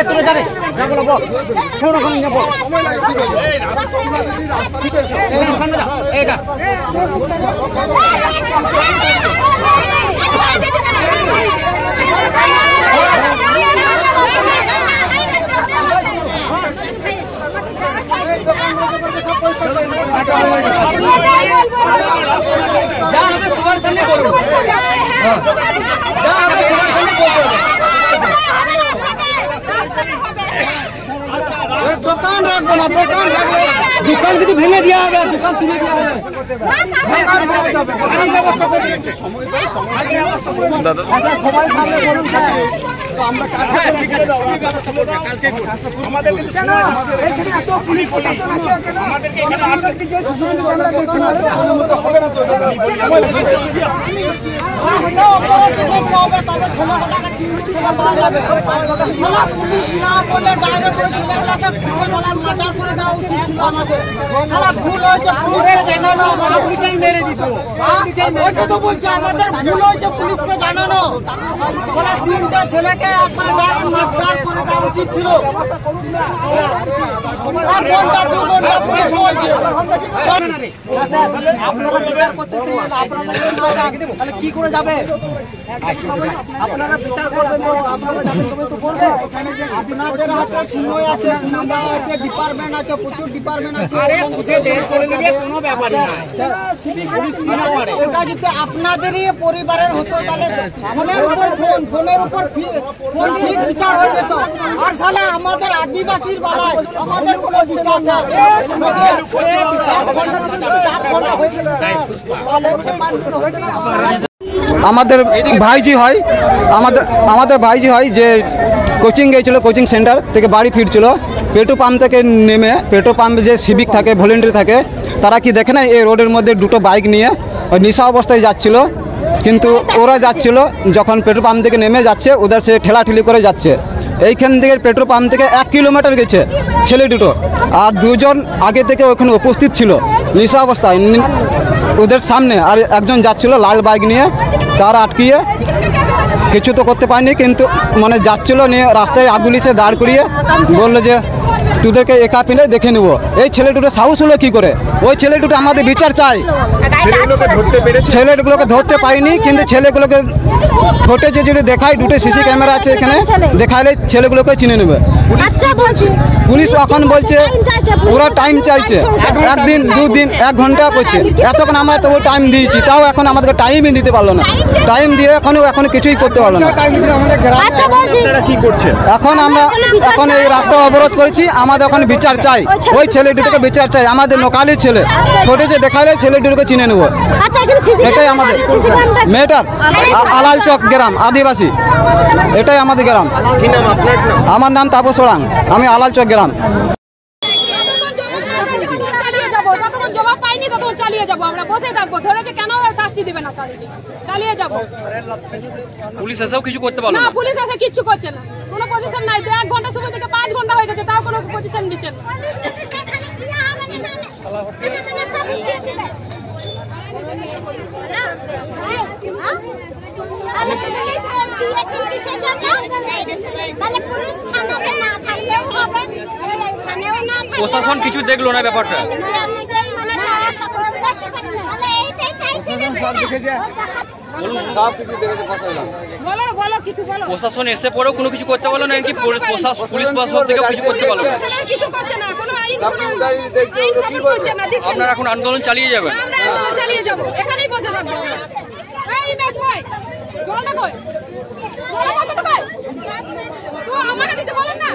তুলে জানে যা বলো বল ছোট করে নিয়ে বল সামনে যা এই যা দোকান রাখবো না, দোকান রাখবো, দোকান কিন্তু ভেঙে দেওয়া হবে, দোকান তুলে দেওয়া হবে। আমাদের ভুল হয়েছে পুলিশকে জানানো, তিনটা ছেলেকে করে দেওয়া উচিত ছিল। কি করে যাবে আপনারা বিচার করবেন, আপনাদের হাতে সময় আছে, ডিপার্টমেন্ট আছে, প্রচুর ডিপার্টমেন্ট আছে। ওটা যদি আপনাদেরই পরিবারের হতো তাহলে ফোনের উপর ফোনের উপর বিচার হয়ে যেত। আর সালা আমাদের আদিবাসীর বেলায় আমাদের কোনো বিচার না। আমাদের ভাইজি হয়, আমাদের ভাইজি হয় যে কোচিং গিয়েছিল, কোচিং সেন্টার থেকে বাড়ি ফিরছিল, পেট্রোল পাম্প থেকে নেমে পেট্রোল পাম্পে যে সিভিক থাকে, ভলেন্টারি থাকে, তারা কি দেখে না এই রোডের মধ্যে দুটো বাইক নিয়ে নেশা অবস্থায় যাচ্ছিল। কিন্তু ওরা যাচ্ছিল যখন পেট্রোল পাম্প থেকে নেমে যাচ্ছে, ওদের সে ঠেলাঠেলি করে যাচ্ছে। এইখান থেকে পেট্রোল পাম্প থেকে 1 কিলোমিটার গেছে ছেলে দুটো, আর দুজন আগে থেকে ওখানে উপস্থিত ছিল নেশা অবস্থায় ওদের সামনে। আর একজন যাচ্ছিল লাল বাইক নিয়ে, তার আটকিয়ে কিছু তো করতে পারেনি, কিন্তু মানে যাচ্ছিল নিয়ে রাস্তায় আগুলিছে, দাঁড় করিয়ে বললো যে তোদেরকে একা পেলে দেখে নেবো। এই ছেলে দুটো সাহস হলো কী করে? ওই ছেলে দুটো আমাদের বিচার চাই। ছেলেগুলোকে ধরতে পারিনি, কিন্তু ছেলেগুলোকে ফুটেজে যদি দেখাই, দুটো সিসি ক্যামেরা আছে এখানে, দেখাইলে ছেলেগুলোকে চিনে নেবে। পুলিশ এখন বলছে ওরা টাইম চাইছে, 1 দিন 2 দিন 1 ঘন্টা করছে। এতক্ষণ আমরা তো টাইম দিয়েছি, তাও এখন আমাদেরকে টাইমই দিতে পারলো না। টাইম দিয়ে এখন কিছুই করতে পারলো না। এখন আমরা এখন এই রাস্তা অবরোধ করেছি, আমাদের এখন বিচার চাই। ওই ছেলে দুটোকে বিচার চাই, আমাদের লোকালি ছেলে, ফুটেজে দেখাইলে ছেলে দুটোকে চিনে নেবো। এটাই আমাদের মেয়েটার আলাল চক গ্রাম, আদিবাসী, এটাই আমাদের গ্রাম। আমার নাম তাপস ওরাং, আমি আলাল চক গ্রাম। চালিয়ে যাবো, আমরা বসে থাকবো, ধরেছে কেন শাস্তি দিবে না, চালিয়ে যাবো। পুলিশ এসেও কিছু করতে পারলো না, পুলিশ এসে কিচ্ছু করছে না, কোনো পজিশন নাই। 1 ঘন্টা সময় থেকে 5 ঘন্টা হয়ে গেছে, তাও কোনো পজিশন দিচ্ছে না। প্রশাসন কিছু দেখলো না ব্যাপারটা? প্রশাসন এসে পরেও কোনো কিছু করতে পারলো না, পুলিশ প্রশাসন থেকে কিছু করতে পারলো না। আপনারা এখন আন্দোলন চালিয়ে যাবেন? এখানেই বসে থাকবো। আমাকে দিতে বলেন না।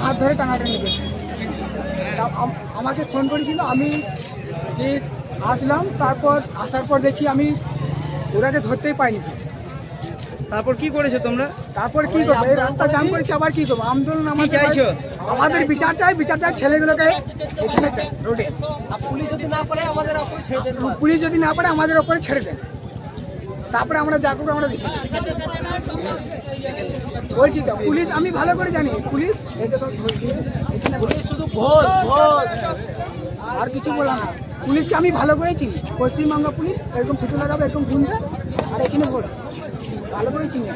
হাত ধরে টানাটানি গেছে, আমাকে ফোন করেছিল। আমি যে আসলাম, তারপর আসার পর দেখি আমি ওরাকে ধরতেই পাইনি। তারপর কি করেছো তোমরা? তারপর কি করবো, এই রাস্তা জাম করেছি, আবার কি করবো? আন্দোলন আমাদের বিচার চাই, বিচার চাই ছেলেগুলোকে এখানে চাই রোডে। পুলিশ যদি না পারে আমাদের ওপরে ছেড়ে দেন, পুলিশ যদি না পারে আমাদের ওপরে ছেড়ে দেন। তারপরে আমরা যা করবো আমরা দেখি বলছি তো পুলিশ আমি ভালো করে জানি পুলিশ শুধু ভোট আর কিছু বলা না পুলিশকে আমি ভালো করে চিনি পশ্চিমবঙ্গ পুলিশ এরকম ছুটি লাগাবে এরকম গুন্ডা আর এখানে ভোট ভালো করে চিনি